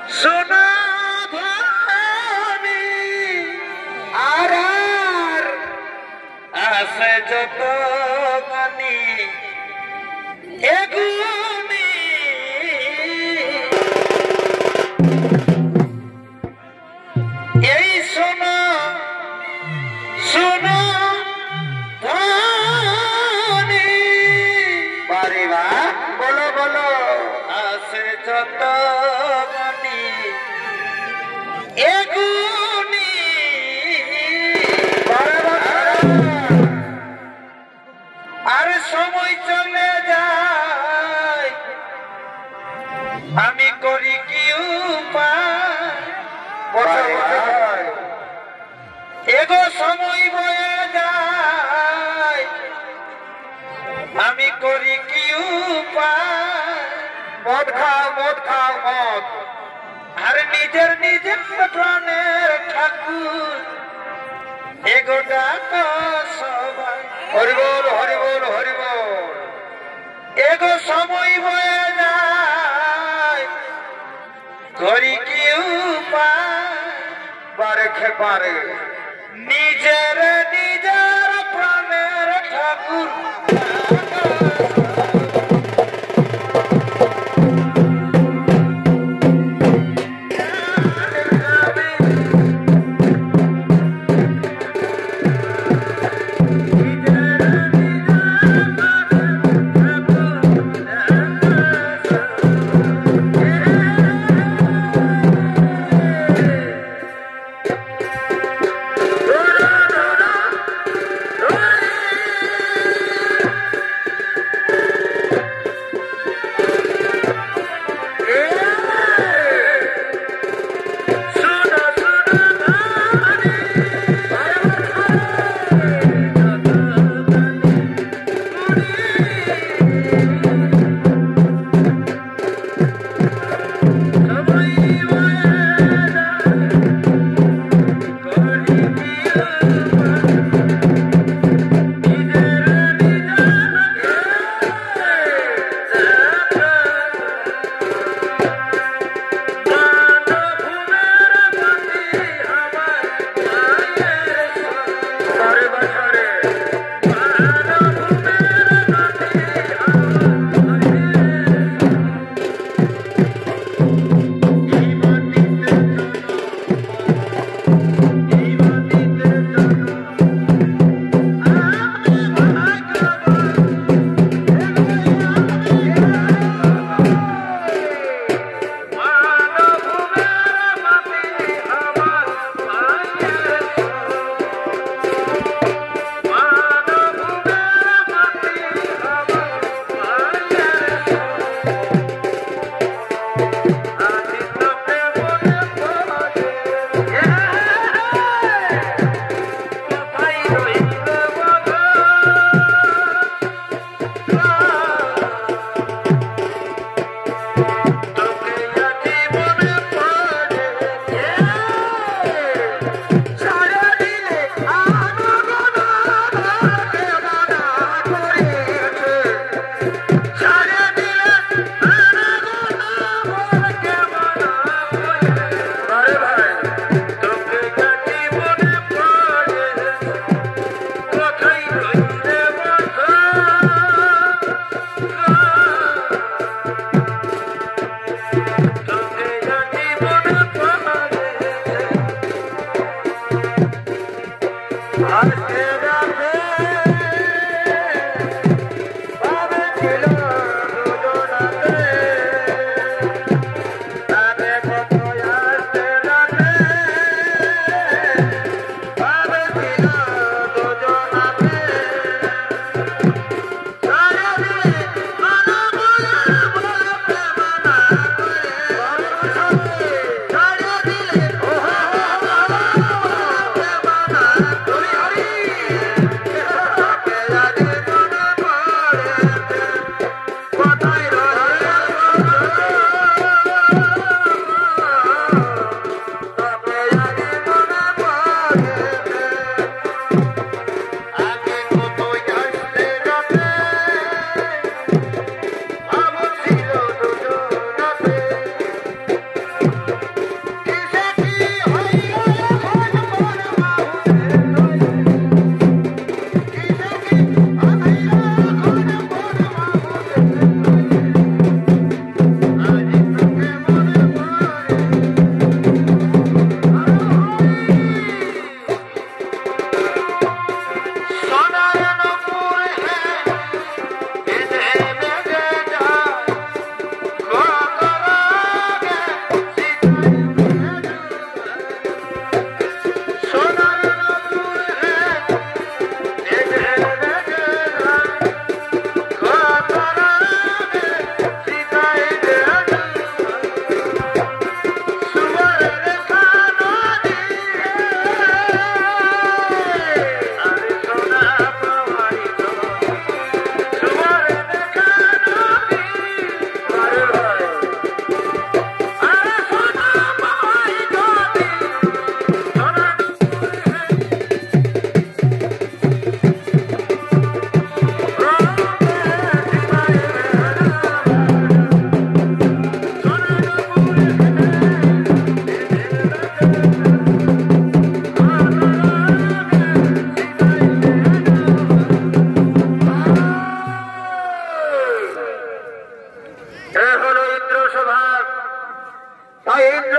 সোনা ধানি আর আছে যত গানি এগুনি এই সোনা সোনা ধানি বারে বা বলো বলো আছে যত গানি এগুনি আর সময় চলে যায় আমি করি কি উপায় এগো সময় বয়ে যায় আমি করি কি উপায় মদ খাও মদ আর নিজের নিজের প্রাণের ঠাকুর এগো ডাকা সবাই হরিবল হরিবল হরিবল এগো সময় বয়ে যায় করি কি উপায় বারে খেপারে নিজের নিজের প্রাণের ঠাকুর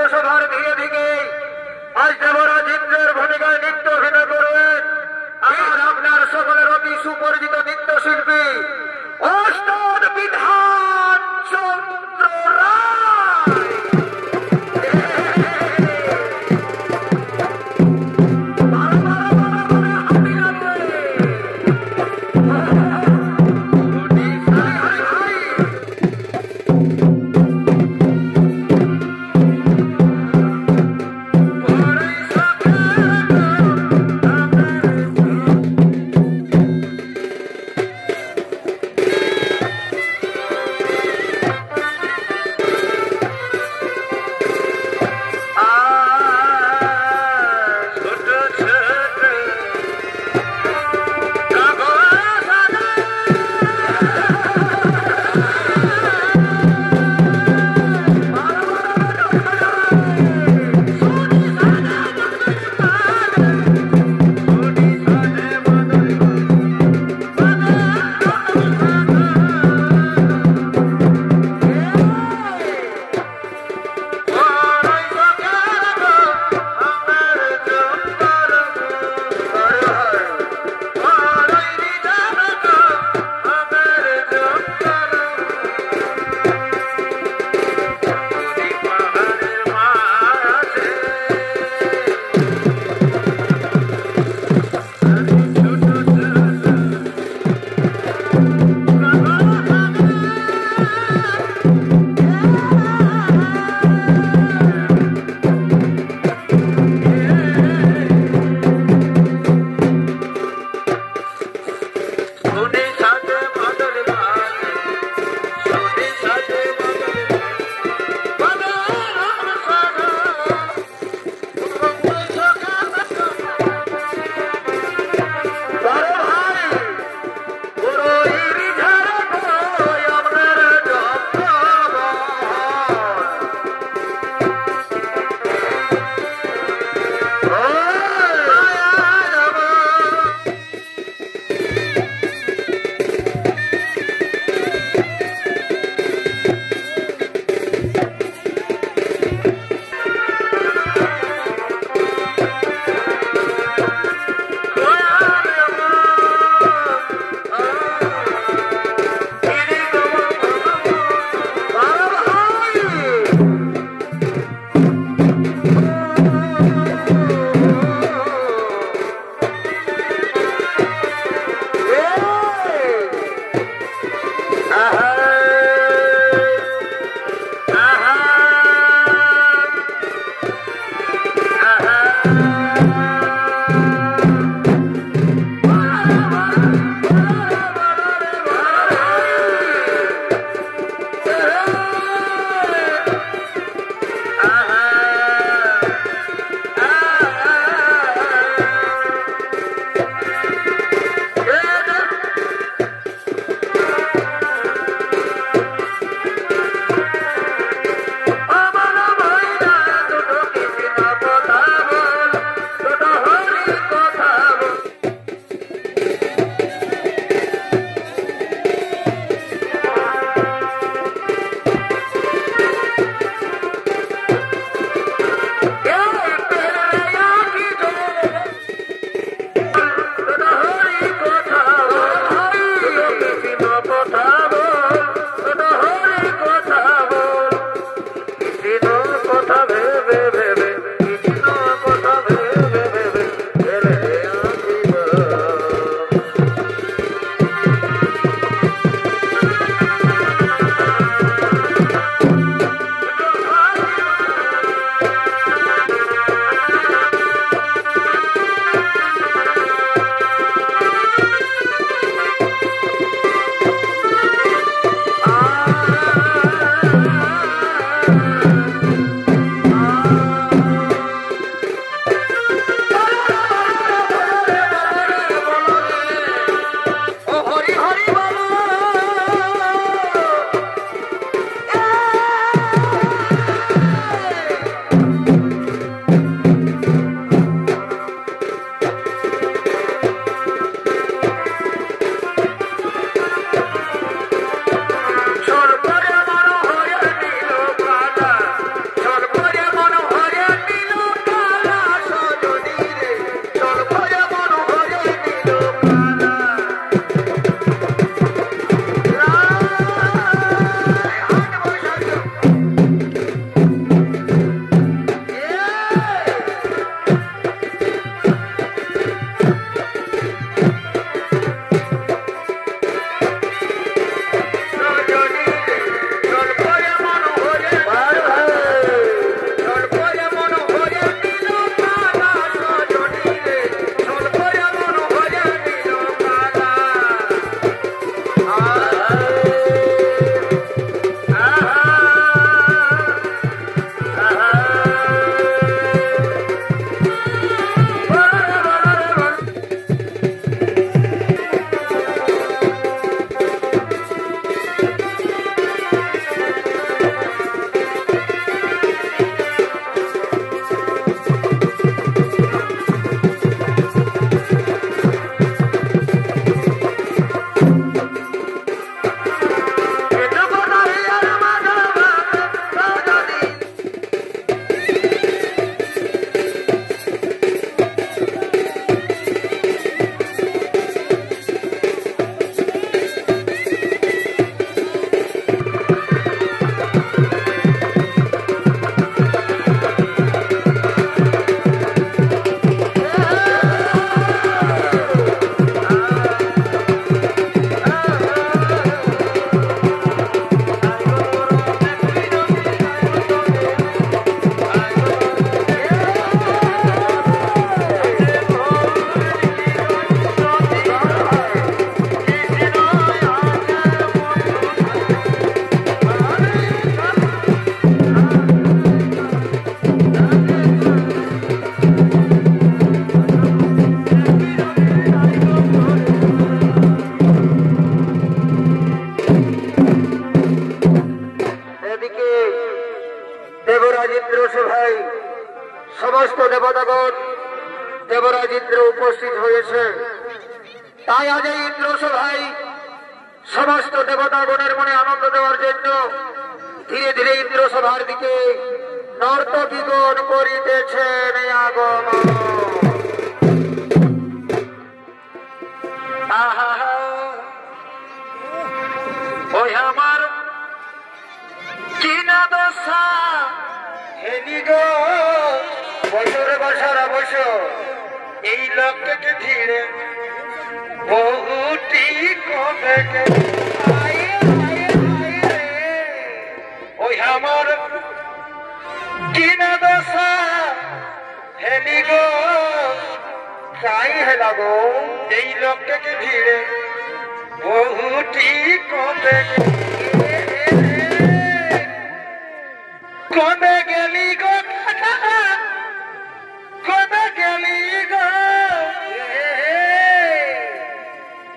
পৌরসভার ভিড়ে ভিড়ে আজ দেবরাজ ইন্দ্রের ভূমিকায় নৃত্য অভিনয় করবেন আর আপনার সকলের অতি সুপরিচিত নৃত্যশিল্পী ওস্তাদ বিধান চন্দ্র রায়। দেবরাজ ইন্দ্র সভায় সমস্ত দেবতাগণ দেবরাজ ইন্দ্র উপস্থিত হয়েছে। তাই আজ এই ইন্দ্র সভায় সমস্ত দেবতাগণের মনে আনন্দ দেওয়ার জন্য ধীরে ধীরে ইন্দ্র সভার দিকে নর্তকীগণ করিতেছেন আগমন। ওই আমার কিনা দশা হেনি গো বছর বছর বছর এই লোকটাকে ভিড়ে বহুটি কবে ওই আমার কিনা দশা হেনি গো তাই হেলা গো এই লোকটাকে ভিড়ে বহুটি কবে কবে গেলি গো কবে গেলি গো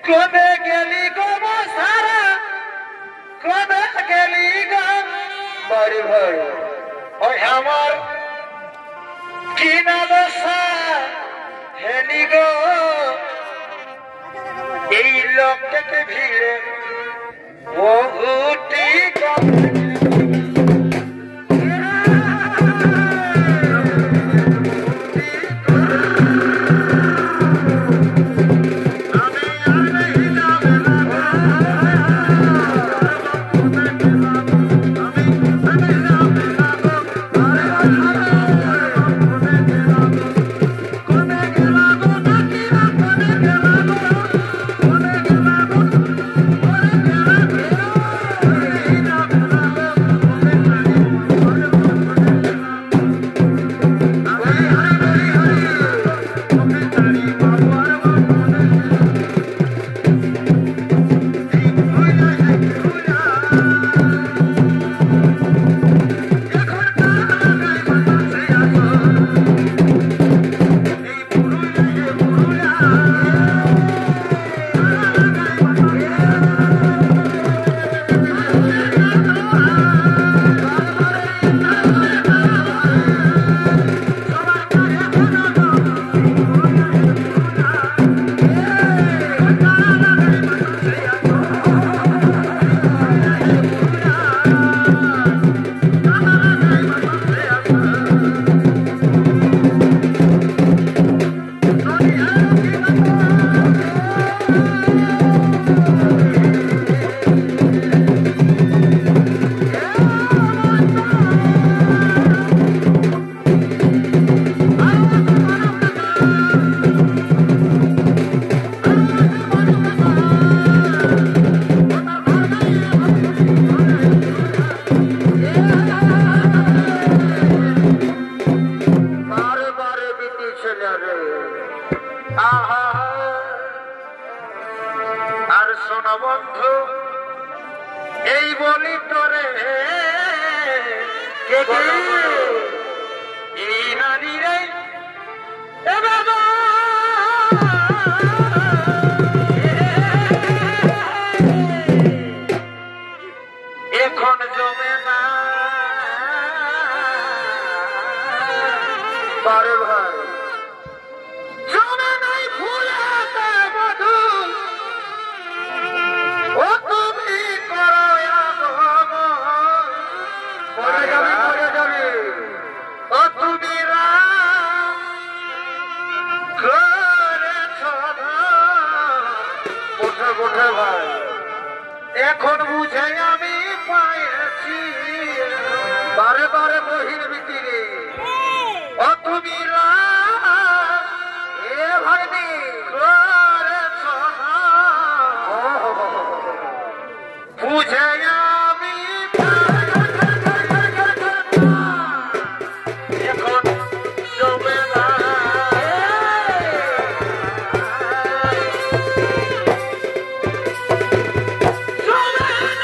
কবে গেলি গো সারা কবে গেলি গো বাড়ি ভাই ওই আমার কিনা দশা হেনি গো এই লোকটাকে ভিড়ে বহুটি বন্ধু এই বলি তোরে এই নারী রে এখন জমে না বারে ভাই জমে নাই ফুলাতে মধু ও তুমি করো পরে যাবে ও তুমি কোঠে ভাই এখন বুঝে আমি পাইছি বারে বারে বহির ভিতরে ও তুমি এ ভাইনি বুঝে আমি এখন জমে না জমে না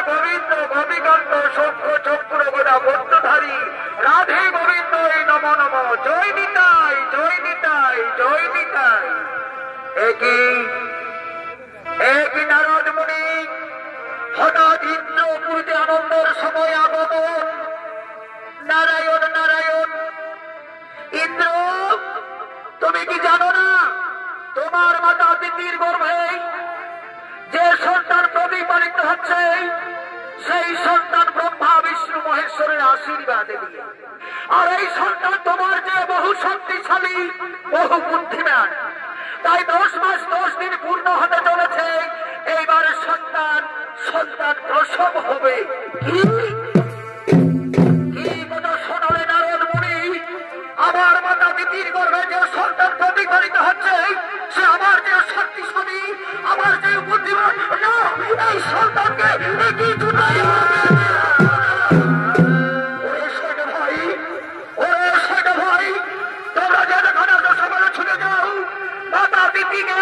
গোবিন্দ গোপীকান্ত শঙ্খ চক্র গদা বদ্ধধারী রাধে গোবিন্দ নম নম জয় নিতাই জয় নিতাই জয় নিতাই। একই নারদ মুনি হঠাৎ ইন্দ্রপুরীতে আনন্দের সময় আগমন। নারায়ণ নারায়ণ। ইন্দ্র তুমি কি জানো না তোমার মাতা দিদির গর্ভে যে সন্তান প্রতিপালিত হচ্ছে সেই সন্তান ব্রহ্মা বিষ্ণু মহেশ্বরের আশীর্বাদ দিয়ে, আর এই সন্তান তোমার যে বহু শক্তিশালী বহু বুদ্ধিমান। তাই 10 মাস 10 দিন পূর্ণ হতে চলেছে, এইবার সন্তান প্রসব হবে। কি কথা শোনালে নারদ মুনি? আমার মাতা দিদির গর্ভে যে সন্তান প্রতিপালিত হচ্ছে সে আমার যে শক্তিশালী আমার যে বুদ্ধিমান, এই সন্তানকে কি জুটাই ভাই তোমরা যে যেখানে সকালে ছুটে যাও মাতা দিদিকে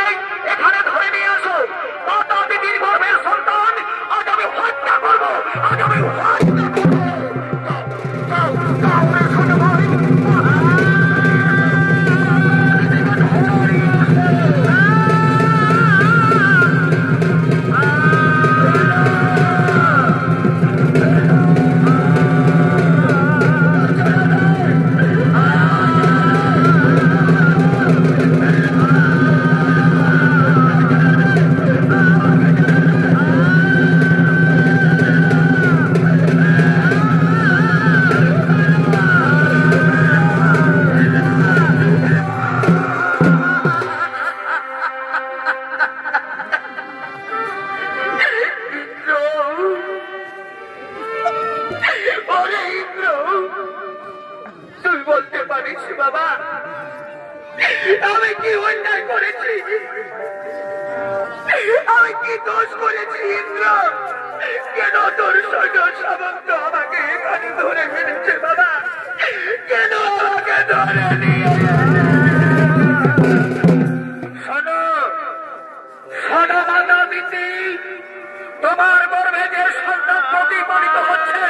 এখানে ধরে নিয়ে আসো। মাতা দিদির গর্ভের সন্তান আজ আমি হত্যা করবো, আজ আমি হত্যা করবো। আমি কি অন্যায় করেছি? আমি কি দোষ করেছি ইন্দ্র? কেন তোর সৈন্য সামন্ত আমাকে এখানে ধরে ফেলেছে বাবা? কেন আমাকে ধরে নিয়ে? শোনো শোনো মাতা দিদি, তোমার গর্ভে যে সন্তান প্রতিপালিত হচ্ছে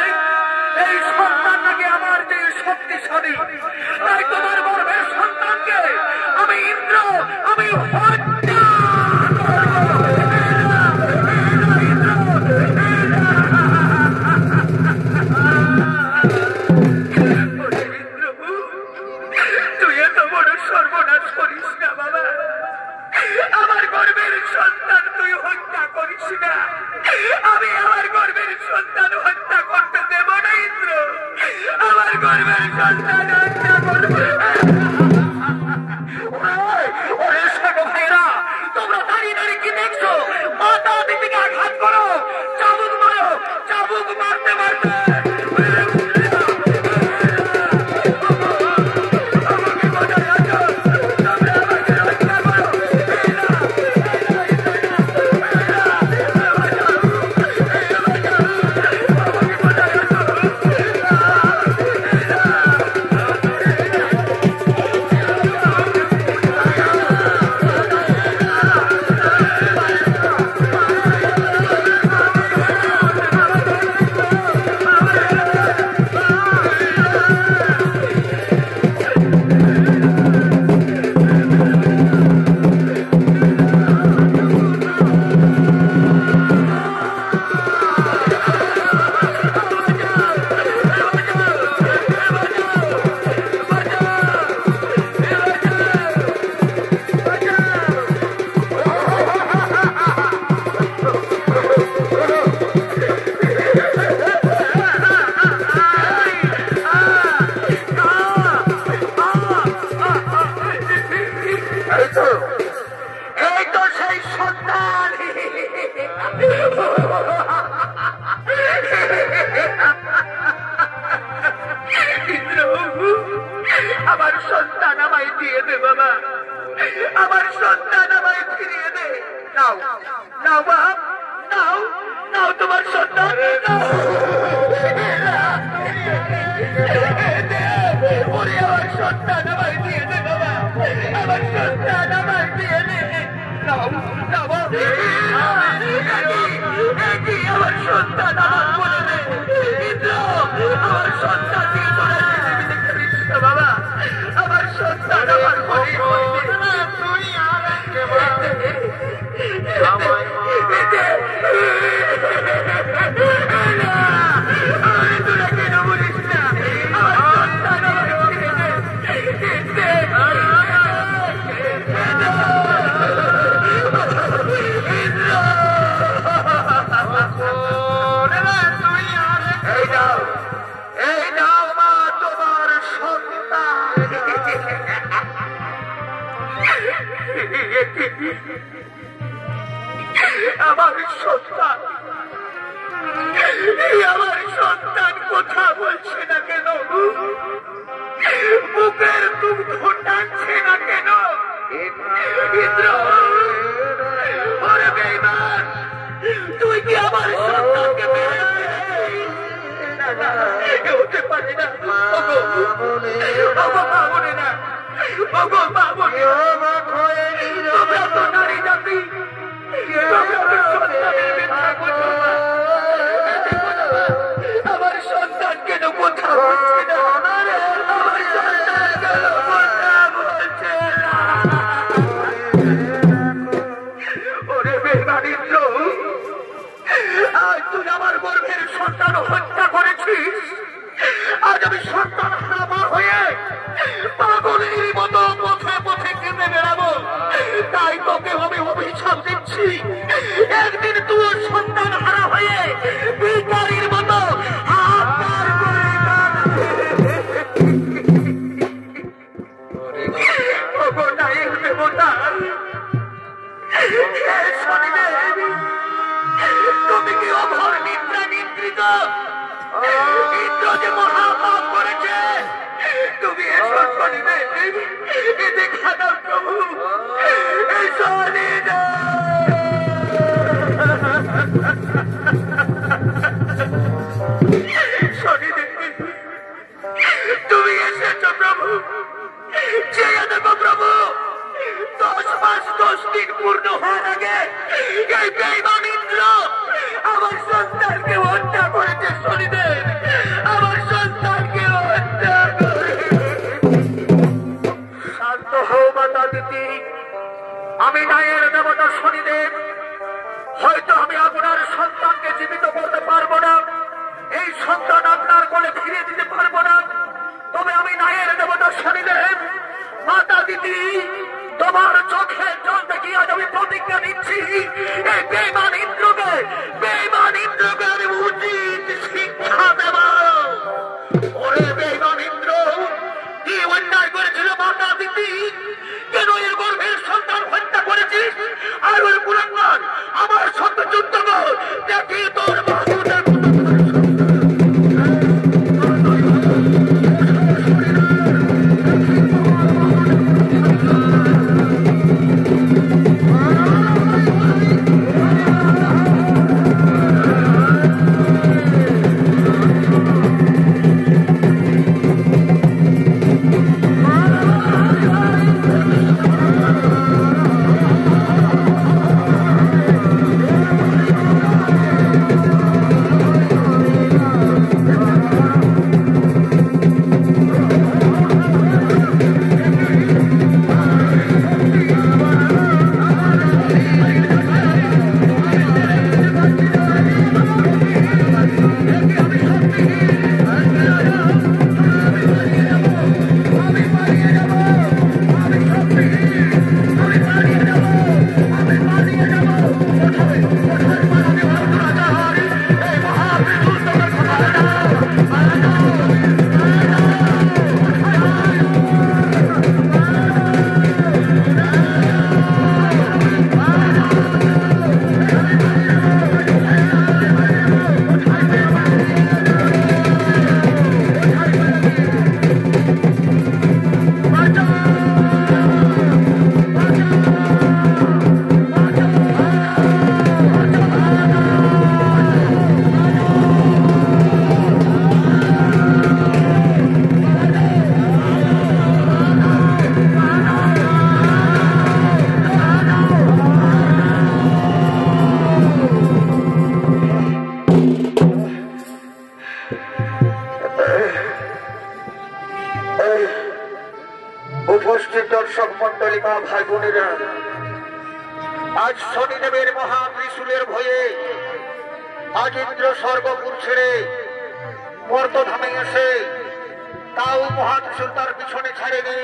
এই সন্তান নাকি আমার যে শক্তিশালী, তাই তোমার গর্ভের সন্তানকে আমি ইন্দ্র আমি হত্যা তুই এত বড় সর্বনাশ করিস না বাবা। আমার গর্ভের সন্তান তুই হত্যা করিস না। আমি আমার গর্ভের সন্তান হত্যা করতে দেব না ইন্দ্র। আমার গর্ভের সন্তান হত্যা করবে। তোমরা দাঁড়িয়ে দাঁড়িয়ে কি দেখছো? মাতা দিদিকে আঘাত করো, চাবুক মারো, চাবুক মারতে মারতে আমার সন্তান আমায় দিয়ে দে বাবা, আমার সন্তান আমায় ফিরিয়ে দে। নাও নাও বাপ, নাও নাও তোমার সন্তান, আমার সন্তান আমায় দিয়ে দে বাবা, আমার সন্তান আমায় দিয়ে দে। নাও নাও আমার সন্তান এই নাও মা তোমার সন্তান। আমার সন্তান, আমার সন্তান কথা বলছে না কেন? বুকের দুগ্ধ টানছে না কেন? ইন্দ্র, ওরে বেঈমান, তুই কি আমার সন্তানকে মেরে হতে পারে না? বাবনে না, তোমরা তো নারী জাতি, আমার সন্তান কেন কথা বলছে না? আমার সন্তান কেন কথা বলছে না? ওরে বেঈমান ইন্দ্র, আজ তুই আমার গর্ভের সন্তান হত্যা করেছিস। আজ আমি সন্তান হারা হয়ে পাগলের মতো পথে পথে কেঁদে বেড়াবো। তাই তোকে আমি অভিশাপ দিচ্ছি, একদিন তুই সন্তান হারা হয়ে ভিখারির মতো হাহাকার করে তুমি কি অভর নিদ্রা নিদ্রিত? ইন্দ্র যে মহাপাপ করেছে, তুমি এসব শনিবে দেখা দাও প্রভু, তুমি এসেছো প্রভু, চেয়ে দেখো প্রভু। 10 মাস 10 দিন পূর্ণ হওয়ার আগে এই বেঈমান ইন্দ্র আমার সন্তানকে হত্যা করেছে। শনিদেব, আমার সন্তানকে হত্যা করে। শান্ত হও মাতা দিতি, আমি ন্যায়ের দেবতা শনিদেব। হয়তো আমি আপনার সন্তানকে জীবিত করতে পারবো না, এই সন্তান আপনার কোলে ফিরিয়ে দিতে পারবো না, তবে আমি ন্যায়ের দেবতা শনিদেব। মাতা দিদি, তোমার চোখে জল দেখিয়ে আজ আমি প্রতিজ্ঞা নিচ্ছি, এই বেঈমান ইন্দ্রকে আমি উচিত শিক্ষা দেব। ওরে বেঈমান ইন্দ্র, কি অন্যায় করেছিল মাতা দিদি? কেন এর গর্ভের সন্তান হত্যা করেছিস? আর ওই কুলাঙ্গার আমার সঙ্গে যুদ্ধ কর, দেখি তোর বাহুটা। উপস্থিত দর্শক মন্ডলী, মা ভাই বোনেরা, আজ শনিদেবের মহা ত্রিশূলের ভয়ে আজ ইন্দ্র স্বর্গপুর ছেড়ে মর্তধামে এসে, তাও মহা ত্রিশূল তার পিছনে ছাড়েনি।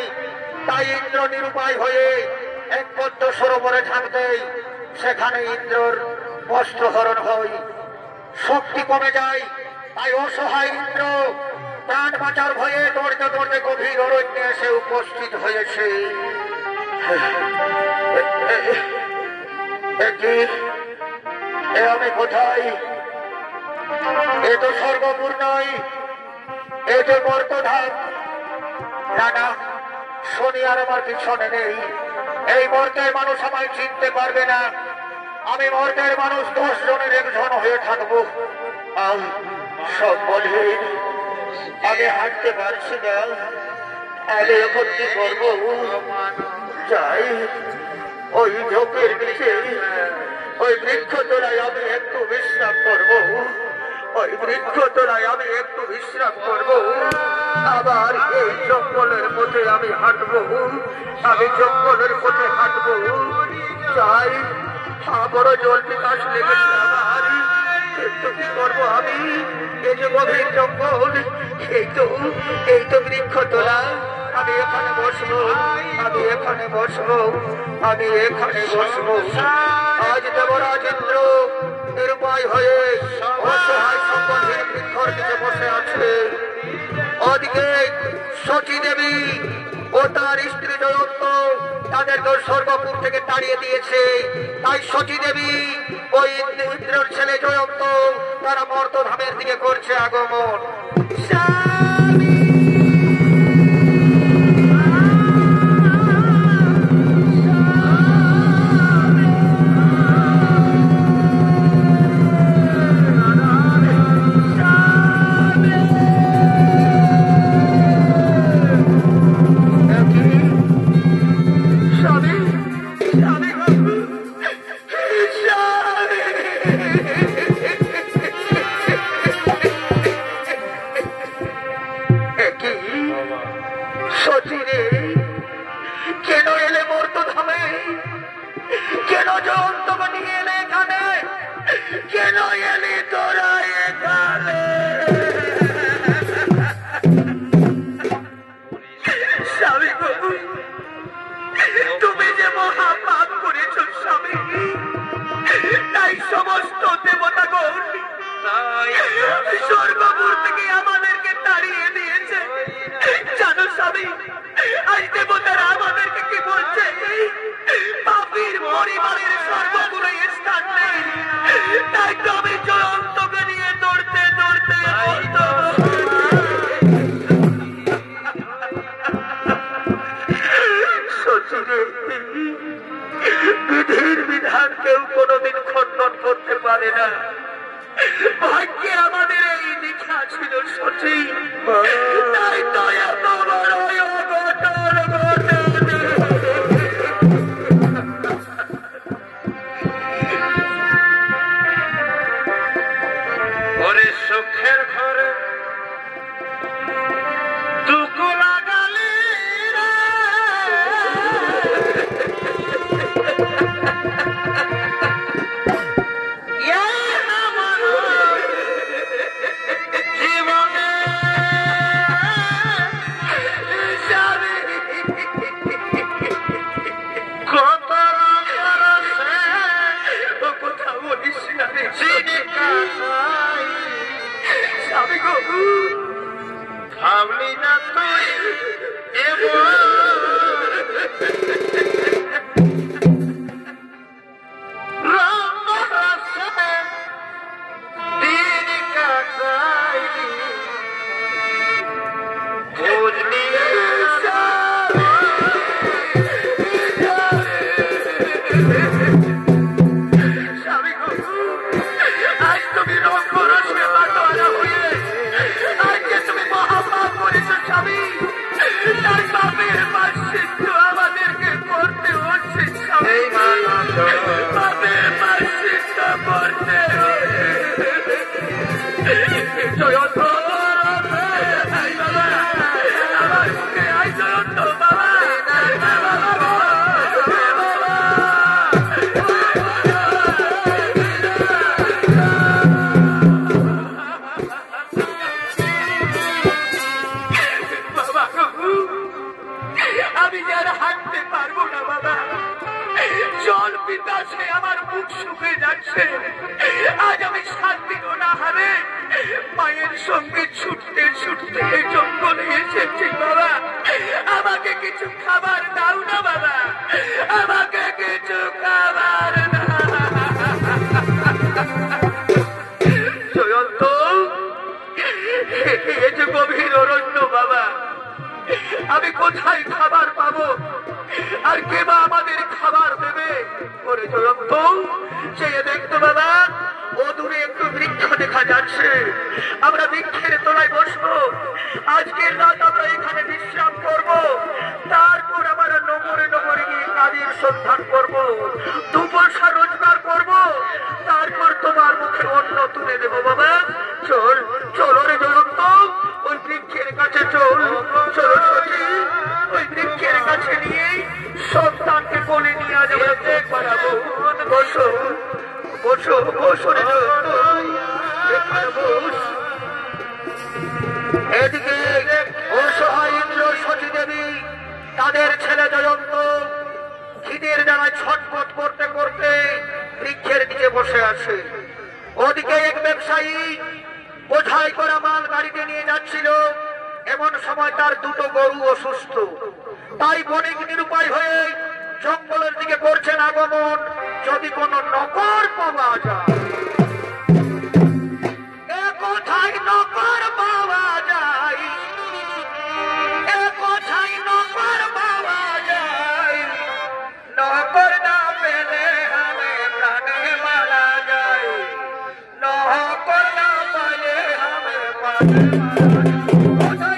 তাই ইন্দ্র নিরুপায় হয়ে এক পদ্ম সরোবরে ঝাঁপ দেয়। সেখানে ইন্দ্রর বস্ত্রহরণ হয়, শক্তি কমে যায়। তাই অসহায় ইন্দ্র প্রাণ বাঁচার ভয়ে দৌড়তে দৌড়তে গভীর অরণ্যে এসে উপস্থিত হয়েছে। আমি কোথায়? এ তো স্বর্গপুর নয়, এ তো মর্তধাম। না না, শনি আর আমার পিছনে নেই। এই মর্তের মানুষ আমায় চিনতে পারবে না। আমি মর্তের মানুষ 10 জনের একজন হয়ে থাকবো। সব বলে আমি হাঁটতে পারছি না। আমি এখন কি করবো? যাই ওই ঝোপের নিচে, ওই বৃক্ষ তোলায় আমি একটু বিশ্রাম করবো। ওই বৃক্ষ তোলায় আমি একটু বিশ্রাম করবো। আবার এই জঙ্গলের মধ্যে আমি হাঁটবো। আমি জঙ্গলের পথে হাঁটবো। যাই, বড় জল পিপাস লেগেছে আমার। কিন্তু কি করবো আমি? এই যে গভীর জঙ্গল, এই তো বৃক্ষ তোলা। আমি এখানে বসবো, আমি এখানে বসবো, আমি এখানে বসবো। আজ দেবরাজ ইন্দ্র নিরুপায় হয়ে অসহায় সম্পদের বৃক্ষর নিচে বসে আছে। ওদিকে সচী দেবী ও তার স্ত্রী জয়ন্ত তাদেরকে স্বর্গপুর থেকে তাড়িয়ে দিয়েছে। তাই সচী দেবী ওই ইন্দ্রের ছেলে জয়ন্ত তারা মর্তধামের দিকে করছে আগমন। স্বর্গপুর থেকে আমাদেরকে তাড়িয়ে দিয়েছে। জানো স্বামী, আজ দেবতারা আমাদেরকে কি বলছে? পাপীর পরিবারের স্বর্গপুরে স্থান নেই। তাই তো আমি জয়ন্তকে নিয়ে দৌড়তে দৌড়তে বিধির বিধান কেউ কোনোদিন খণ্ডন করতে পারে না। ভাগ্যে আমাদের এই দীক্ষা ছিল সচি, তাই তো এত বড় অঘটন ঘটে। ওরে সুখের ঘরে দুঃখ লাগালি রে, ভাবলি না তুই আমাদেরকে করতে হচ্ছে। করতে জয়ন্ত আমার মুখে আই জয়ন্ত বাবা। আমি যার হাঁটতে পারবো না বাবা, জল পিপাসে আমার মুখ শুকিয়ে যাচ্ছে। আজ আমি 7 দিন না হারে মায়ের মায়ের সঙ্গে ছুটতে ছুটতে জঙ্গলে এসেছি বাবা। আমাকে কিছু খাবার দাও না বাবা, আমাকে কিছু খাবার জয়ন্ত। এ যে গভীর অরণ্য বাবা, আমি কোথায় খাবার পাবো আর কে বা আমাদের খাবার দেবে? ওরে জয়ন্ত, সে দেখতো বাবা, ও দূরে একটু বৃক্ষ দেখা যাচ্ছে, আমরা বৃক্ষের তলায় বসবো। আজকের রাত আমরা এখানে বিশ্রাম করব, তারপর আমরা নগরে নগরে গিয়ে কাজের সন্ধান করব, দু পয়সা রোজগার করব, তারপর তোমার মুখে অন্ন তুলে দেবো বাবা। চল চল রে জয়ন্ত, ওই বৃক্ষের কাছে চল। চলো সখী, ওই বৃক্ষের কাছে নিয়ে সন্তানকে কোলে নিয়ে আজ আমরা দেখ বাড়াবো। বসো বসো বসো রে জয়ন্ত, এখানে বস। এদিকে অসহায় ইন্দ্র সতী দেবী তাদের ছেলে জয়ন্ত খিদের জ্বালায় ছটফট করতে করতে বৃক্ষের নিচে বসে আছে। ওদিকে এক ব্যবসায়ী বোঝাই করা মাল গাড়িতে নিয়ে যাচ্ছিল। এমন সময় তার দুটো গরু অসুস্থ, তাই বণিক নিরুপায় হয়ে জঙ্গলের দিকে করছেন আগমন, যদি কোনো নকর পাওয়া যায়। কোথায় নকর পাওয়া যায়, কোথায় নকর পাওয়া যায়, নকর না পেলে আমি প্রাণে মারা যায়, নকর না পেলে আমি প্রাণে মারা যায়।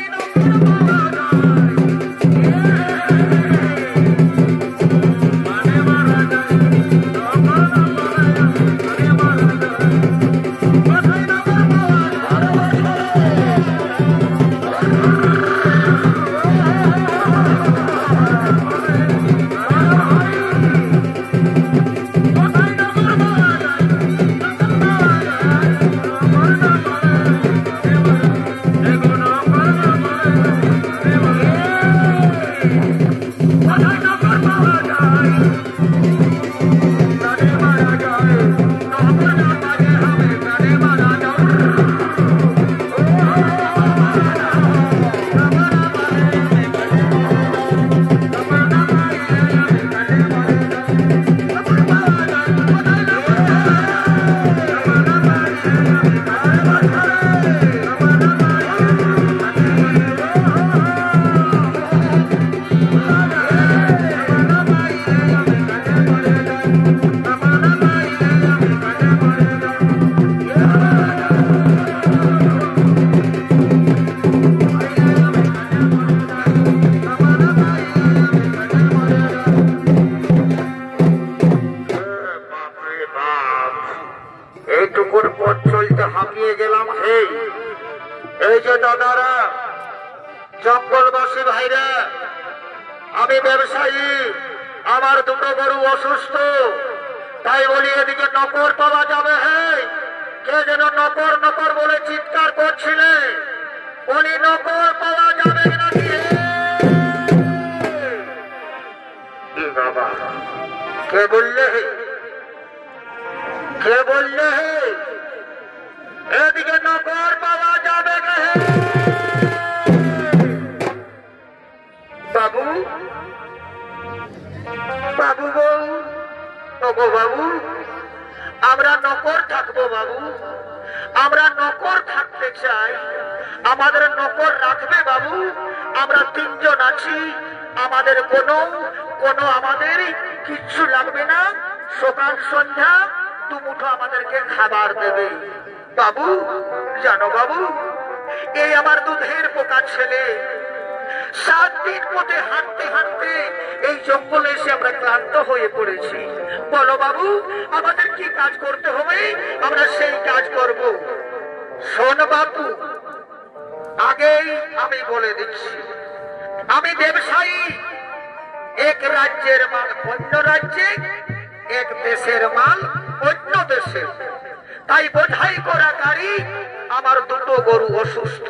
এইটুকুর পথ চলতে হাঁপিয়ে গেলাম। এই যে দাদারা, জঙ্গলবাসী ভাইরা, আমি ব্যবসায়ী, আমার দুটো গরু অসুস্থ, তাই বলি এদিকে নকর পাওয়া যাবে। কে যেন নকর নকর বলে চিৎকার করছিলে, বলি নকর পাওয়া যাবে নাকি? বাবা কে বললে, কে বললে এদিকে নকর পাওয়া যাবে না? বাবু বাবু বউ, ওগো বাবু, আমরা নকর থাকবো বাবু, আমরা নকর থাকতে চাই, আমাদের নকর রাখবে বাবু। আমরা তিনজন আছি, আমাদের কোনো আমাদের কিচ্ছু লাগবে না, সকাল সন্ধ্যা দুমুঠো আমাদেরকে খাবার দেবে বাবু। জানো বাবু, এই আমার দুধের পোকা ছেলে 7 দিন পথে হাঁটতে হাঁটতে এই জঙ্গলে এসে আমরা ক্লান্ত হয়ে পড়েছি। বলো বাবু, আমাদের কি কাজ করতে হবে, আমরা সেই কাজ করব। শোন বাবু, আগেই আমি বলে দিচ্ছি, আমি ব্যবসায়ী, এক রাজ্যের মাল অন্য রাজ্যে, এক দেশের মাল অন্য দেশে, তাই বোঝাই করা গাড়ি, আমার দুটো গরু অসুস্থ।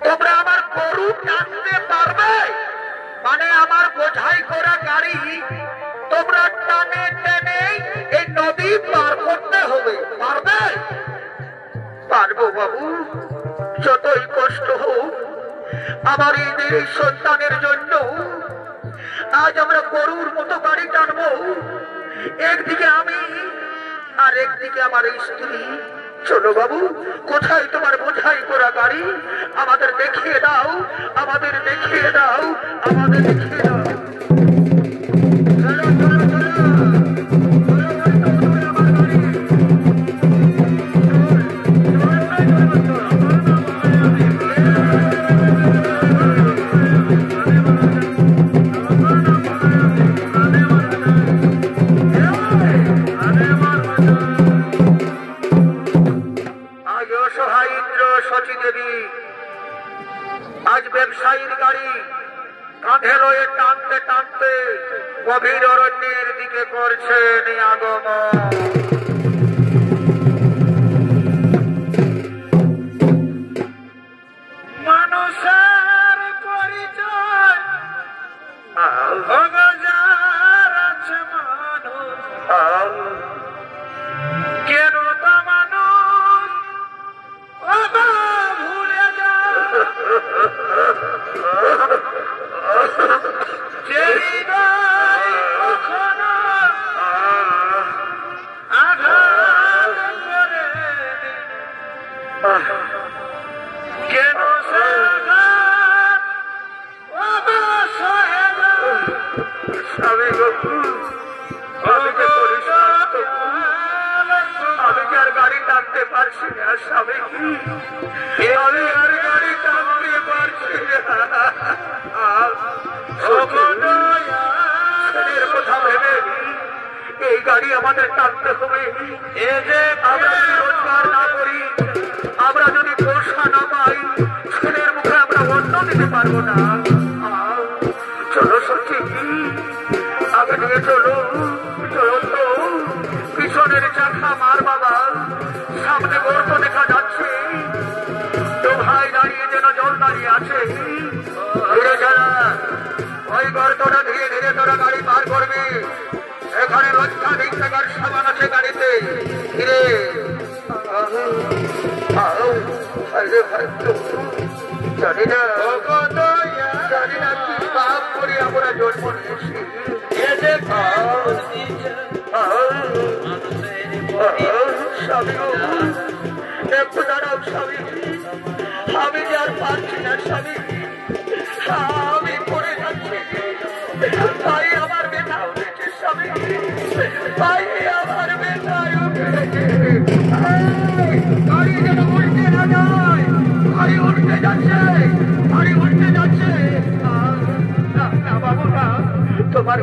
তোমরা আমার গরু টানতে পারবে? মানে আমার বোঝাই করা গাড়ি তোমরা টানে টেনে এই নদী পার করতে হবে, পারবে? পারবো বাবু, আমার এই সন্তানের জন্য আজ আমরা গরুর মতো গাড়ি টানবো, একদিকে আমি আর একদিকে আমার স্ত্রী। চলো বাবু, কোথায় তোমার বোঝাই করা গাড়ি? আমাদের দেখিয়ে দাও, আমাদের দেখিয়ে দাও, আমাদের দেখিয়ে দাও। আজ ব্যবসায়ীর গাড়ি কাঁধে লয়ে টানতে টানতে গভীর অরণ্যের দিকে করছেন আগমন। মানুষের পরিচয় অগজার আছে মানুষ, কেন তা মানুষ ভুলে যায়। যে হৃদয় কখনো আঘাত করে কেন সে আঘাত সহে না। স্বামী আমি যে পরিশ্রান্ত, আমি কি আর গাড়ি টানতে পারছি না স্বামী, আমি আর গাড়ি টানতে পারছি না। ছেলের কথা ভেবে এই গাড়ি আমাদের টানতে হবে। আমরা যদি রোজগার না করি, আমরা যদি পোষা না পাই, ছেলের মুখে আমরা অন্ন দিতে পারবো না। চলো সত্যি আগে নিয়ে চলো, চলো তো। পিছনের চাকা মার বাবা, সামনে গর্ত দেখা যাচ্ছে, তো ভাই দাঁড়িয়ে যেন জল দাঁড়িয়ে আছে। ধীরে যারা ওই গর্তটা ধীরে ধীরে তোরা গাড়ি পার করবি। এখানে লক্ষাধিক টাকার সামান আছে গাড়িতে। ধীরে জানি না কি পাপ করে আমরা জন্ম নিয়েছি। স্বামী একটু দাঁড়াও স্বামী, আমি যে আর পারছি না স্বামী, আমি পড়ে যাচ্ছি। তাই আমার ব্যথা উঠেছে স্বামী, তাই আমার ব্যথায় উঠেছে। গাড়ি যেন উল্টে না যায়, গাড়ি উল্টে যাচ্ছে, গাড়ি উল্টে যাচ্ছে। না বাবু না, তোমার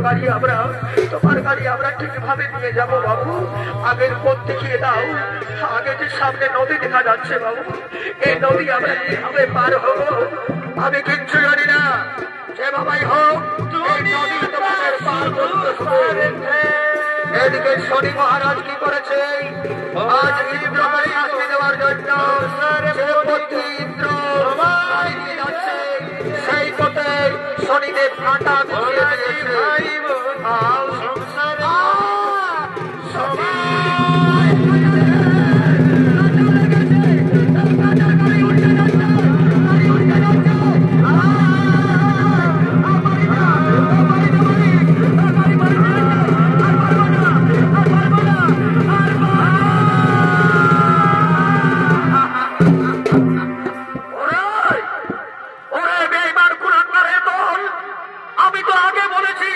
গাড়ি আমরা ঠিকভাবে নিয়ে যাবো বাবু। আগের পথ দেখিয়ে দাও, আগে যে সামনে নদী দেখা যাচ্ছে বাবু, এই নদী আমরা কিভাবে পার হবো? আমি কিচ্ছু জানি না, যে বাবাই হোক এই নদী তোমাদের পার করতে হবে। এদিকে শনি মহারাজ কি করেছে, আজ ইন্দ্রকে শাস্তি দেওয়ার জন্য যে পথে ইন্দ্র যাচ্ছে সেই পথে শনিদেব কাঁটা ঘুরিয়ে দিয়েছে। আমি তো আগে বলেছি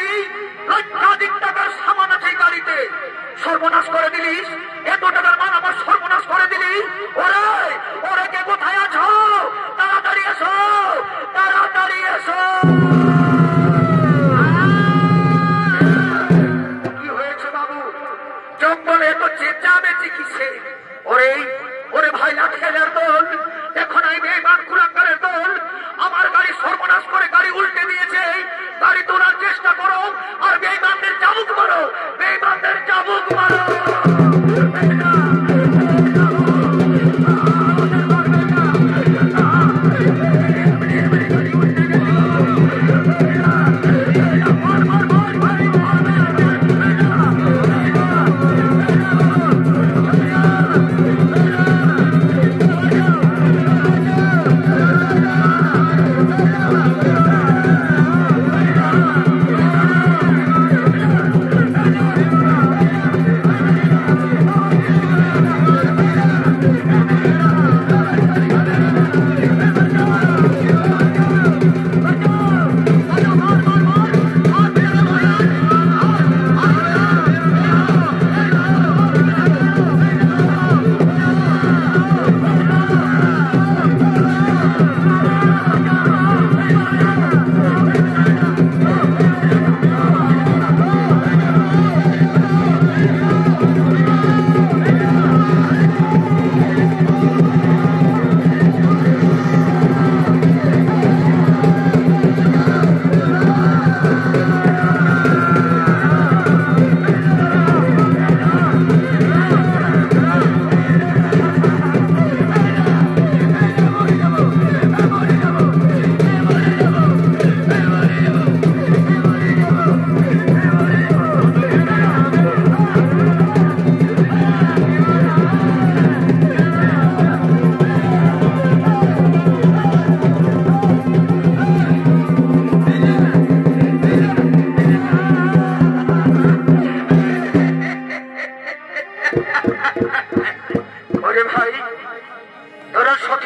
লক্ষাধিক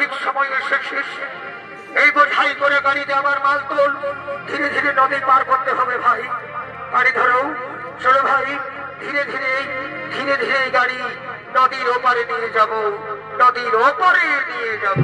সঠিক সময় এসেছিস। এই বোঝাই করে গাড়িতে আমার মাল তোল, ধীরে ধীরে নদী পার করতে হবে ভাই। গাড়ি ধরো, চলো ভাই, ধীরে ধীরে ধীরে ধীরে গাড়ি নদীর ওপারে নিয়ে যাব, নদীর ওপারে নিয়ে যাব।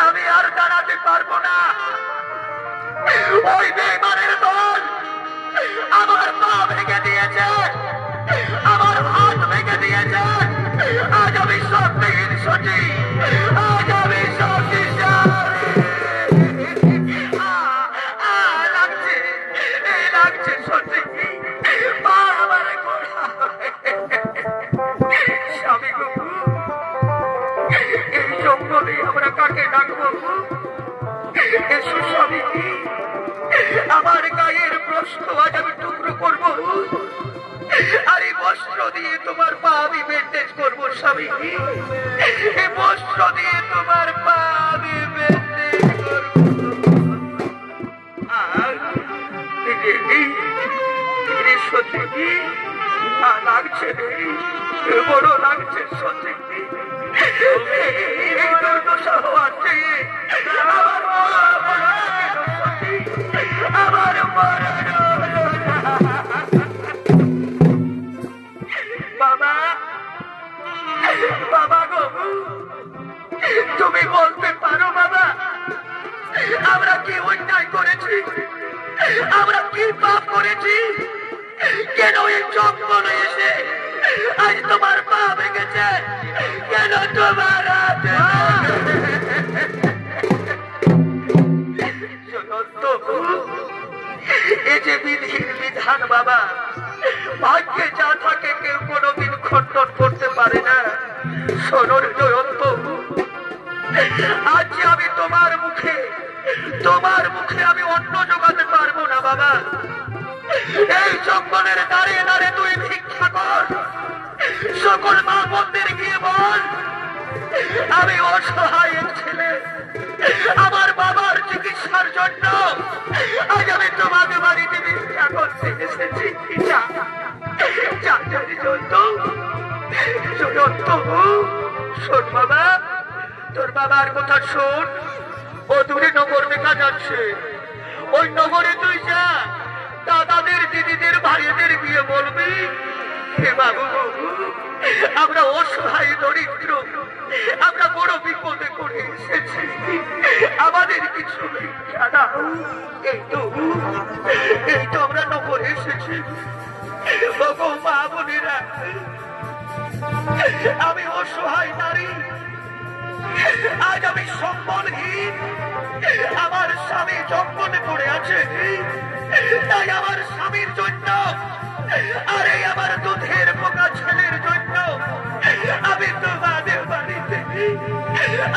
আমি আর দাঁড়াতে পারবো না। ওই বেঈমানের দল আমার পা ভেঙে দিয়েছে, আমার হাত ভেঙে দিয়েছে। আজ আমি সব দিন সচি, আজ আমি সব লাগছে, লাগছে সত্যি। আমার স্বামী বাবু, এই জঙ্গলে আমরা কাকে ডাকবো? এসো স্বামী, আমার গায়ের বস্ত্র আজ আমি টুকরো করবো, আর এই বস্ত্র দিয়ে তোমার পা আমি ব্যান্ডেজ করবো স্বামী। এই বস্ত্র দিয়ে তোমার পা আমি ব্যান্ডেজ করবো। আর সত্যি লাগছে, বড় লাগছে সত্যি। এই দুর্দশা হওয়ার চেয়ে আমার বাবা, বাবা গো, তুমি বলতে পারো বাবা, আমরা কি অন্যায় করেছি, আমরা কি পাপ করেছি? কেন এই জঙ্গলে এসে আজ তোমার পা ভেঙেছে? কেন তোমার এই যে বিধির বিধান বাবা, ভাগ্যে যা থাকে কেউ কোনোদিন খণ্ডন করতে পারে না। শোনোর জয়ন্ত, আজ আমি তোমার মুখে আমি অন্ন জোগাতে পারবো না বাবা। এই জঙ্গলের দাঁড়িয়ে দাঁড়িয়ে তুই ভিক্ষা কর, সকল মা বোনদের গিয়ে বল আমি অসহায় ছেলে, আমার বাবার চিকিৎসার জন্য আজ আমি তোমাকে বাড়িতে ভিক্ষা করতে এসেছি। শোন বাবা, তোর বাবার কথা শোন। ও দূরে নগর দেখা যাচ্ছে, ওই নগরে তুই যা, দাদাদের দিদিদের ভাইদের গিয়ে বলবি, হে বাবু, আমরা অসহায় দরিদ্র, আমরা বড় বিপদে করে এসেছি, আমাদের কিছু ভিক্ষা দাও। এই তো আমরা নগরে এসেছি। মা বোনেরা, আমি অসহায় নারী, আজ আমি সম্বলহীন, আমার স্বামী জঙ্গলে পড়ে আছে, তাই আমার স্বামীর জন্য আর এই আমার দুধের পোকা ছেলের জন্য আমি তোমাদের বাড়িতে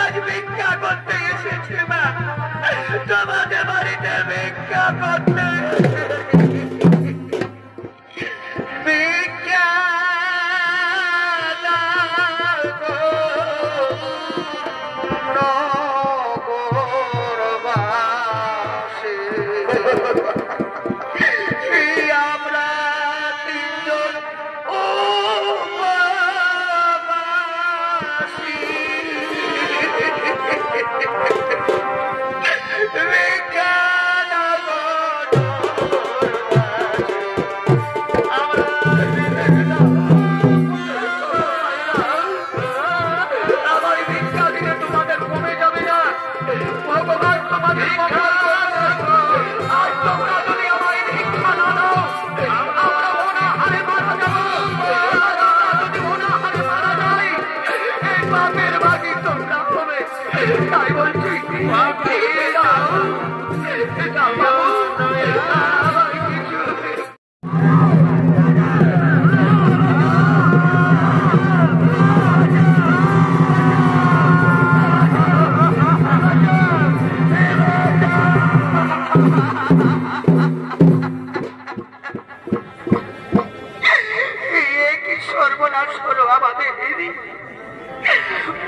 আজ ভিক্ষা করতে এসেছি। মা, তোমাদের বাড়িতে ভিক্ষা করতে বাপের বাড়ি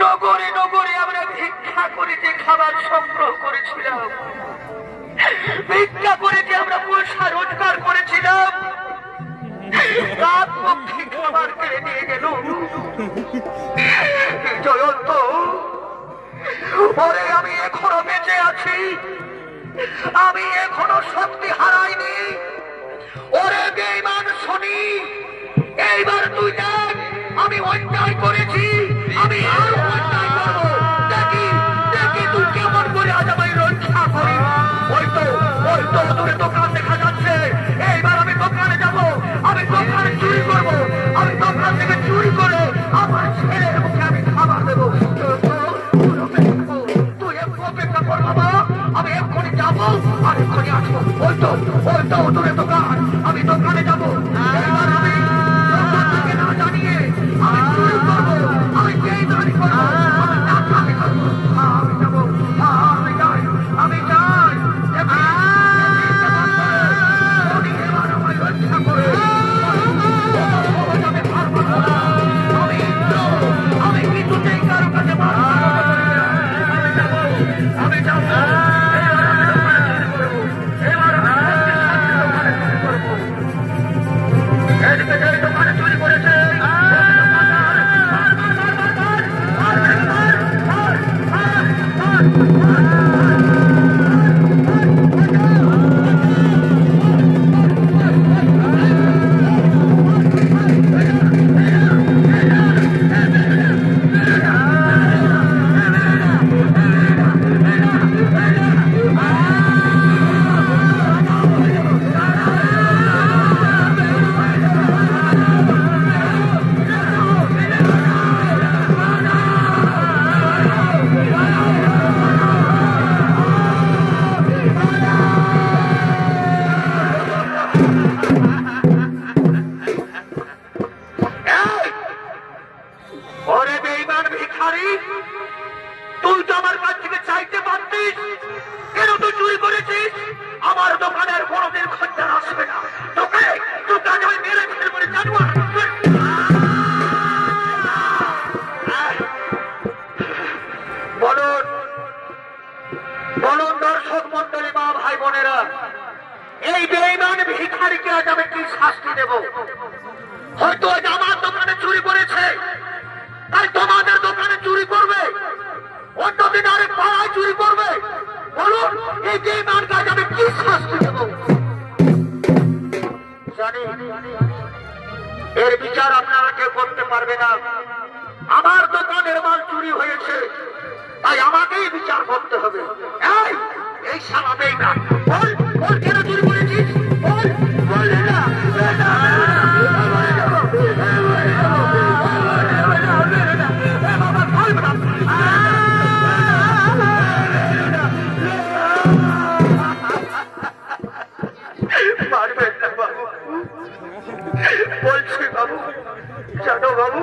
নগরে নগরে আমরা ভিক্ষা করে যে খাবার সংগ্রহ করেছিলাম, ভিক্ষা করে যে আমরা পয়সা রোজগার করেছিলাম, তার পক্ষে খাবার কেড়ে নিয়ে গেল। জয়ন্ত, পরে আমি এখনো বেঁচে আছি, আমি এখনো শক্তি হারাইনি। ওরে বেঈমান শনি, এইবার তুই দেখ আমি অন্যায় করেছি, আমি আরো অন্যায় করবো। দেখি দেখি তুই কেমন করে আজ আমি রক্ষা করি। ওই তো দূরে দোকান দেখা যাচ্ছে, এইবার আমি দোকানে যাবো, আমি দোকানে চুরি করবো, আমি দোকান থেকে চুরি করে আমার ছেলের মুখে আমি খাবার দেবো। তুই একটু অপেক্ষা কর বাবা, আমি এক্ষুনি যাবো আর এক্ষুনি আসবো। ওই তো দূরে দোকান, আমি দোকানে যাবো। এবার আমি না জানিয়ে আমি চুরি করবো, আমি যেই দাঁড়ি করবো, আমি ডাকাতি করবো। আমি যাবো, আমি যাই, আমি যাই। এবার আমায় রক্ষা করে আমি কিছুতেই কারো কাছে আমি যাবো। দোকানে চুরি করেছে, তুই তো আমার কাছ থেকে চাইতে পারতিস, কেন তুই চুরি করেছিস? আমার দোকানের কোনোদিন খদ্দের আসবে না, তোকে আমি মেরে ফেলবো জানোয়ার। বলুন দর্শক মন্ডলী, মা ভাই বোনেরা, এই বেঈমান ভিখারিকে আজ আমি কি শাস্তি দেব? হয়তো আজ আমার দোকানে চুরি করেছে, তাই তোমাদের দোকানে চুরি করবে, অন্যদিন আরেক পাড়ায় চুরি করবে। বলুন এই বেঈমান কাজ আমি কি শাস্তি দেব? জানি এর বিচার আপনারা কেউ করতে পারবে না। আমার দোকানের মাল চুরি হয়েছে, তাই আমাকেই বিচার করতে হবে। এই শালা বেঈমান, বল কেন চুরি করেছিস? বল না। বলছি বাবু, জানো বাবু,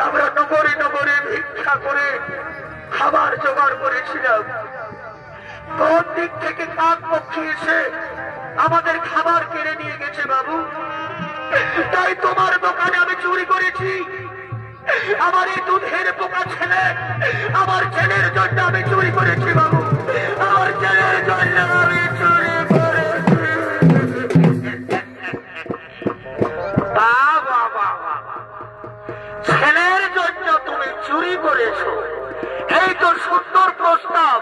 আমরা নগরে নগরে ভিক্ষা করে খাবার জোগাড় করেছিলাম। কোন দিক থেকে কাক পক্ষী এসে আমাদের খাবার কেড়ে নিয়ে গেছে বাবু, তাই তোমার দোকানে আমি চুরি করেছি। আমার এই দুধের পোকা ছেলে, আমার ছেলের জন্য আমি চুরি করেছি বাবু, আমার ছেলের জন্য আমি চুরি করেছি। ছেলের জন্য তুমি চুরি করেছো, এই তো সুন্দর প্রস্তাব,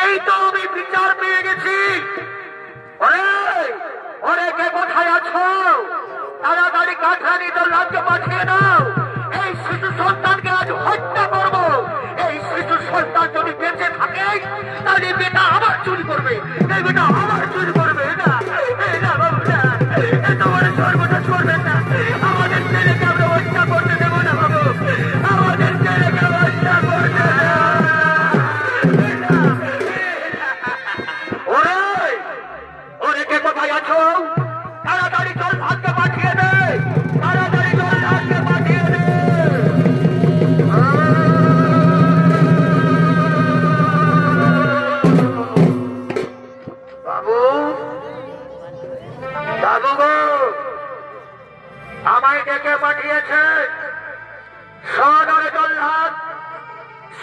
এই তো আমি বিচার পেয়ে গেছি। ওরে কে কোথায় আছো? তাড়াতাড়ি কাঠানি তো রাজ্যে পাঠিয়ে দাও। এই শিশু সন্তানকে আজ হত্যা করবো। এই শিশু সন্তান যদি বেঁচে থাকে, তাহলে বেটা আবার চুরি করবে, এই বেটা আবার চুরি করবে না। বাবু না, এত বড় সর্বনাশ করবেন না। আমাদের ছেলেকে আমরা হত্যা করতে দেবো না বাবু, আমাদের ছেলেকে হত্যা করতে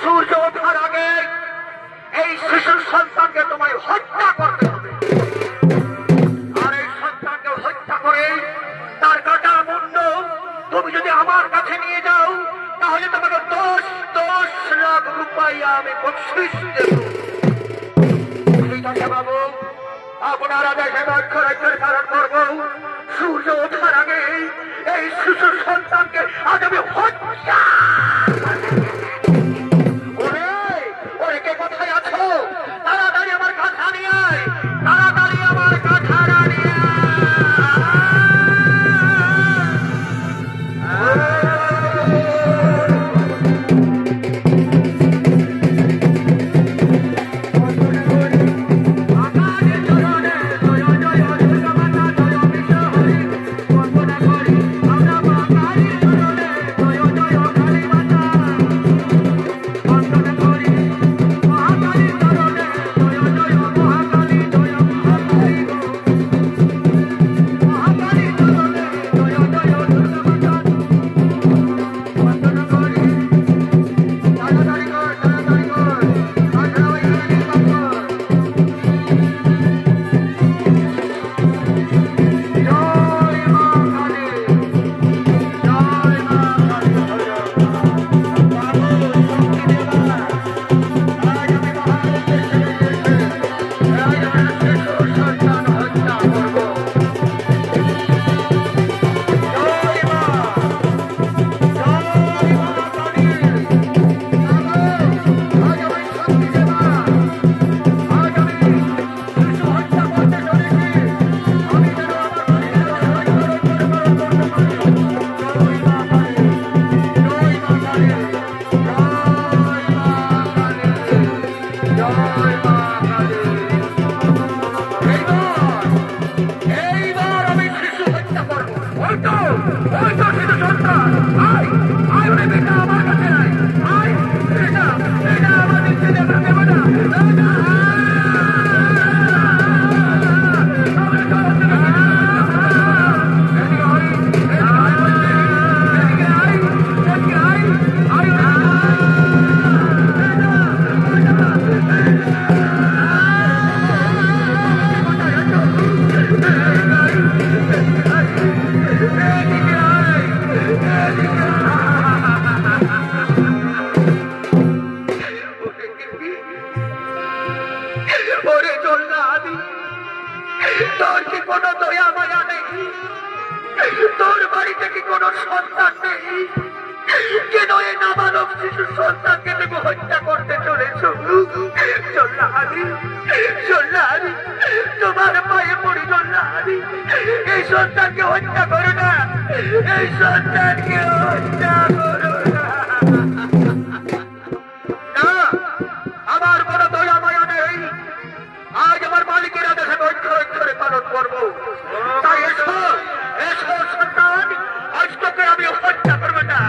সূর্য ওঠার আগে এই শিশুর সন্তানকে তোমায় হত্যা করতে হবে। আর এই সন্তানকে হত্যা করে তার কাটা মুন্ড তুমি যদি আমার কাছে নিয়ে যাও, তাহলে তোমাকে 10 লাখ রুপাইয়া আমি বকশিশ দেব। ঠিক আছে বাবু, আপনারা দেখেন অক্ষর অক্ষর পালন করবো। সূর্য ওঠার আগে এই শিশুর সন্তানকে আজ আমি হত্যা। ওরে কে কোথায় আছো? তাড়াতাড়ি আমার কাঁথা নিয়ে আয়, তাড়াতাড়ি আমার কাঁথাটা নিয়ে আয়। তোমার পায়ে পড়ি জল্লাদি, এই সন্তানকে হত্যা করো না, এই সন্তানকে হত্যা করো না। আমার কোনো দয়া মায়া নেই। আজ আমার মালিকেরা দেখে অক্ষর অক্ষরে পালন করবো। তাই এসো এসো সন্তান, আজ তোকে আমি হত্যা করবো না।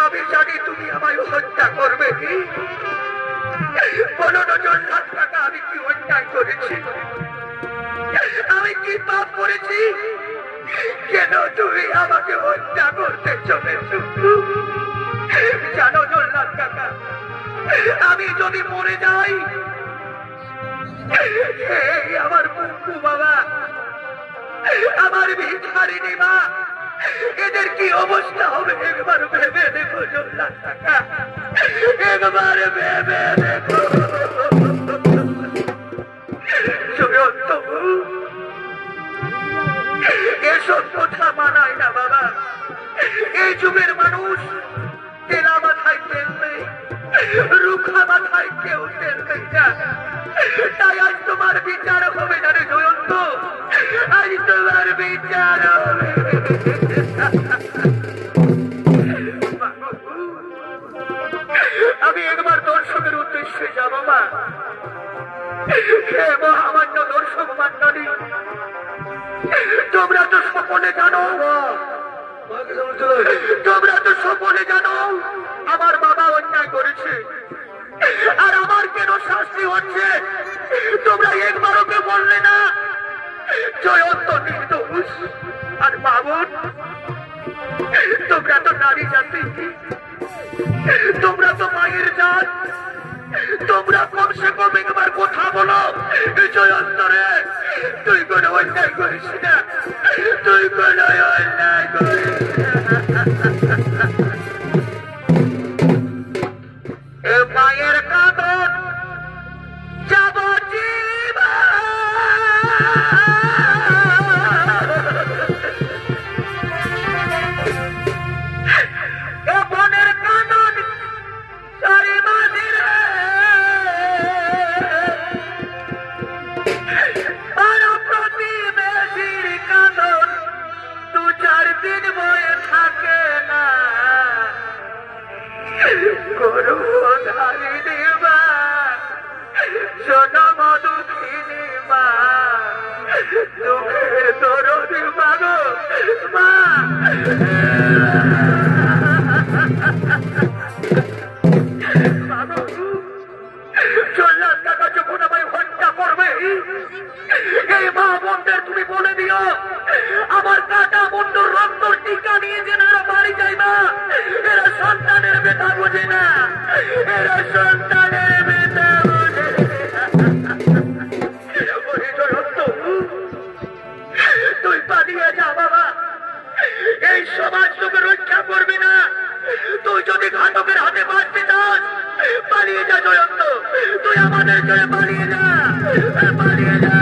আমি জানি তুমি আমায় হত্যা করবে। বলো না জল্লাদ কাকা, আমি কি অন্যায় করেছি? আমি কি পাপ করেছি? কেন তুমি আমাকে হত্যা করতে চলেছ? জানো জল্লাদ কাকা, আমি যদি মরে যাই, আমার বুকু বাবা, আমার ভিখারিনী মা, এদের কি অবস্থা হবে একবার ভেবে দেখো জল্লাদ কাকা, একবার ভেবে দেখো। এসব কথা মানায় না বাবা। এই যুগের মানুষ রুখা মাথায় কেউ টেনবে না। তাই আজ তোমার বিচার হবে না রে জয়ন্ত, আজ তোমার বিচার হবে। আমি একবার দর্শকের উদ্দেশ্যে যাবো মা। হে মহামান্য দর্শক মণ্ডলী, তোমরা তো সকলে জানো, তোমরা তো সকলে জানো আমার বাবা অন্যায় করেছে, আর আমার কেন শাস্তি হচ্ছে তোমরা একবারও কে বললে না। জয়ন্ত নির্দোষ আর বাবন, তোমরা তো নারী জাতি, তোমরা তো মায়ের জাত, তোমরা কমসে কম একবার কথা বলো। জয়ন্ত রে, তুই কোনো অন্যায় করিস না, তুই কোনো অন্যায় করিস না। মায়ের কাঁদন যাবজ্জীবন, বোনের কাঁদন চারি মাঝির, আর প্রতিবেশীর কাঁদন দু চার দিন বয়ে থাকে না। গর্ভধারিণী মা, সোনা মধুখিনী মা, দুঃখের দরদি মা গো মা। চল্লাস টাকা যখন আমায় হত্যা করবে, এই মা বোনদের তুমি বলে দিও আমার কাটা বন্ধুর রক্তর টিকা নিয়ে যেন এরা বাড়ি যায় না। এরা সন্তানের বেটা বোঝে না, এরা সন্তানের বেটা বোঝে। তুই পালিয়ে যা বাবা, এই সমাজ তোকে রক্ষা করবি না। তুই যদি ঘাতকের হাতে বাঁচতে চাস পালিয়ে যা জয়ন্ত, তুই আমাদের ছেড়ে পালিয়ে যা, পালিয়ে যা।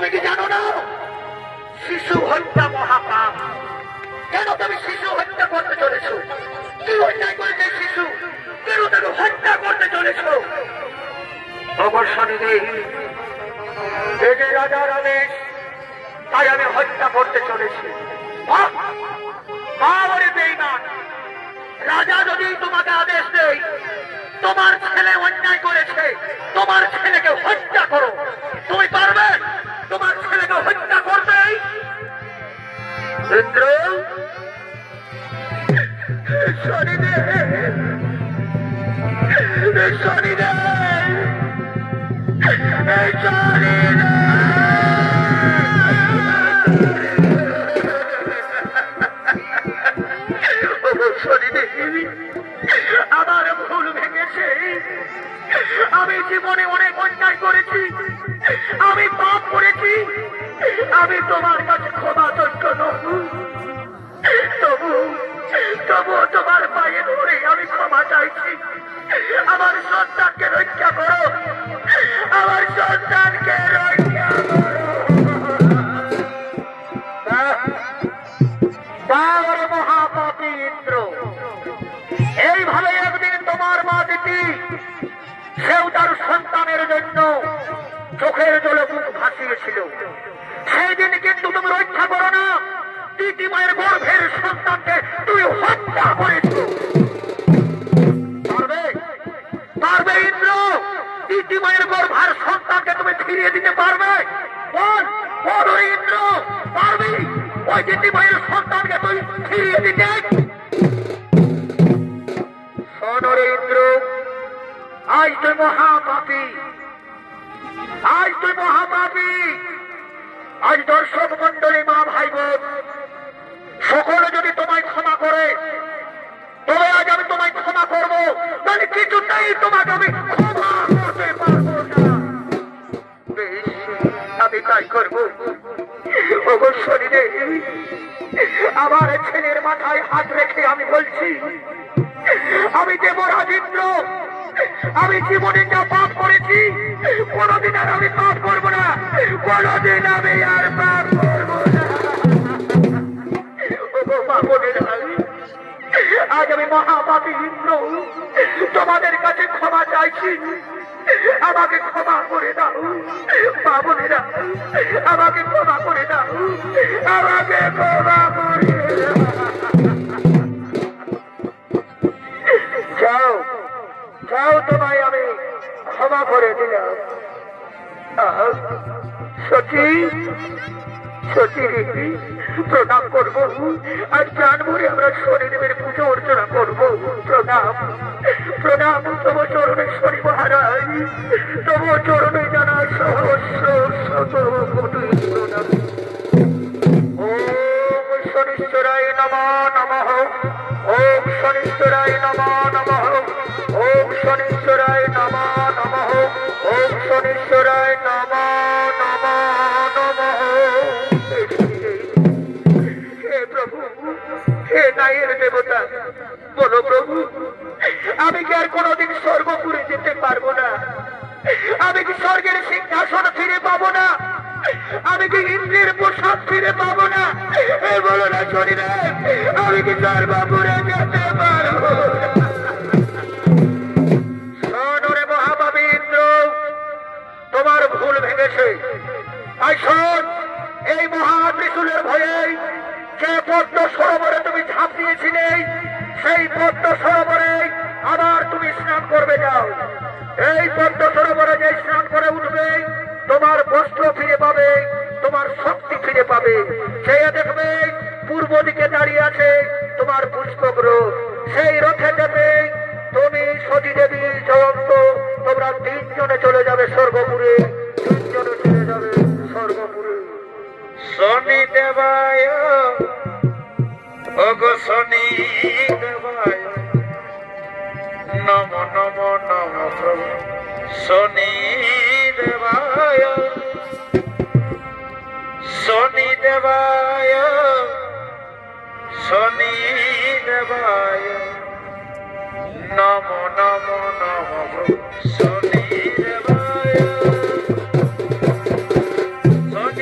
তুমি কি জানো না শিশু হত্যা মহাপাপ? কেন তুমি শিশু হত্যা করতে চলেছ? কি অন্যায় করেছে শিশু? কেন তুমি হত্যা করতে চলেছ? অবশ্যই এই যে রাজার আদেশ, তাই আমি হত্যা করতে চলেছি। বেঈমান, রাজা যদি তোমাকে আদেশ দেয় তোমার ছেলে অন্যায় করেছে, তোমার ছেলেকে হত্যা করো, তুমি পারবে তোমার ছেলেকে হত্যা করবে? ইন্দ্র শনিদেব, শনিদেব, আমার ভুল ভেঙেছে। আমি জীবনে অনেক অন্যায় করেছি, আমি পাপ করেছি, আমি তোমার কাছে ক্ষমাযোগ্য নই। তবুও তোমার পায়ে ধরে আমি ক্ষমা চাইছি। আমার সন্তানকে রক্ষা করো, আমার সন্তানকে রক্ষা করো। মহাপাপী ইন্দ্র, এইভাবে একদিন তোমার মা দিতি, সেও তার সন্তানের জন্য চোখের জলে মুখ ভাসিয়েছিল। সেই দিন কিন্তু তুমি রক্ষা করো না, দিতি মায়ের গর্ভের সন্তানকে তুমি হত্যা করেছ। পারবে ইন্দ্র? দিতি মায়ের গর্ভের সন্তানকে তুমি ফিরিয়ে দিতে পারবে? বল ইন্দ্র, পারবি ওই দিতি মায়ের সন্তানকে তুই ফিরিয়ে দিতে? শোনরে ইন্দ্র, আজ তুই মহাপাপী, আজ তুই মহাপাপী। আজ দর্শক মন্ডলী, মা ভাই বোন সকলে যদি তোমায় ক্ষমা করে, তবে আজ আমি তোমায় ক্ষমা করবো, মানে কিছুতেই তোমাকে আমি ক্ষমা করতে পারবো না। আমি তাই করবো। অবশ্যই আমার ছেলের মাথায় হাত রেখে আমি বলছি, আমি দেবরাজ ইন্দ্র, আমি জীবনে যা পাপ করেছি কোনদিন আর আমি পাপ করবো না, কোনদিন আমি আর পাপ করবো না। আজ আমি মহাপাপী ইন্দ্র তোমাদের কাছে ক্ষমা চাইছি, আমাকে ক্ষমা করে দাও। বাবুরা, আমাকে ক্ষমা করে দাও, আমাকে ক্ষমা করে দাও। যাও যাও, তোমায় আমি ক্ষমা করে দিলাম। সচি সচি প্রণাম করবো, আর প্রাণ ভরে আমরা শনিদেবের পুজো অর্চনা করবো। প্রণাম প্রণাম তবু চরণে শনি মহারাজ, তবু চরণে জানা সহস্র কোটি প্রণাম। ওম শনিশ্বরায় নমঃ নমঃ, ওম শনিশ্বরায় নমঃ নমঃ, ওম শনিশ্বরায় নমঃ নমঃ, ওম শনিশ্বরায় নমঃ নমঃ নমঃ। হে প্রভু, হে নায়ের দেবতা, বলো প্রভু, আমি কি আর কোনদিন স্বর্গপুরে যেতে পারবো না? আমি কি স্বর্গের সিংহাসন ফিরে পাবো না? আমি কি ইন্দ্রের প্রসাদ ফিরে পাবো না? বলো না শরীরে, আমি কি স্বর্গপুরে যেতে পারবো? শোনরে মহাপাপী ইন্দ্র, তোমার ভুল ভেঙেছে। আই শোন, এই মহাত্রিশূলের ভয়ে যে পদ্ম সরোবরে তুমি ঝাঁপ দিয়েছিলে, সেই পদ্ম সরোবরে আবার তুমি স্নান করবে যাও। এই পদ্ম সরোবরে যে স্নান করে উঠবে, তোমার বস্ত্র ফিরে পাবে, তোমার শক্তি ফিরে পাবে। সে দেখবে পূর্ব দিকে দাঁড়িয়ে আছে তোমার পুষ্পক রথ, সেই রথে চেপে তুমি সতী দেবী জয়ন্ত তোমরা তিনজনে চলে যাবে স্বর্গপুরে, তিনজনে চলে যাবে স্বর্গপুরে। শনি দেবায়, ওগো শনি দেবায় নম নম নম প্রভু। শনি দেবায়, শনি দেবায়, শনি দেবায় নম নম নম প্রভু। শনি দেবায়, শনি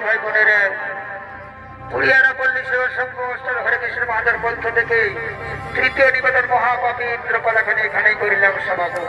ভাই বোনেরা, পুরিয়ারা পল্লী সেবা সংঘ হরে কৃষ্ণ মহাদের পক্ষ থেকে তৃতীয় নিবেদন মহাপাপী ইন্দ্রকলাখানি এখানেই করিলাম সমাগম।